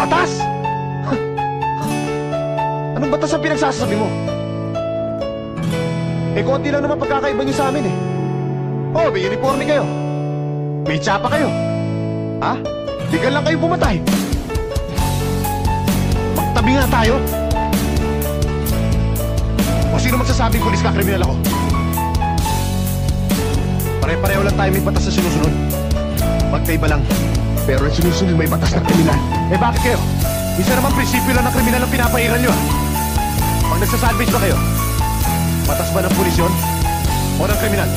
batas? Anong batas ang pinagsasabi mo? Eh, konti lang naman pagkakaiba niyo sa amin eh. Oh, may uniforme kayo. May tsapa kayo. Ha? Legal lang kayo pumatay. Magtabi nga tayo. O sino magsasabing pulis ka, kriminal ako? Pare-pareho lang tayo may batas na sinusunod. Magkaiba lang. Pero yung sinusunod may batas na kriminal. Eh bakit kayo? Isa naman prinsipyo lang ng kriminal ang pinapairan nyo. Pag nagsasalvage ba kayo? Batas ba ng pulis yun? O ng kriminal?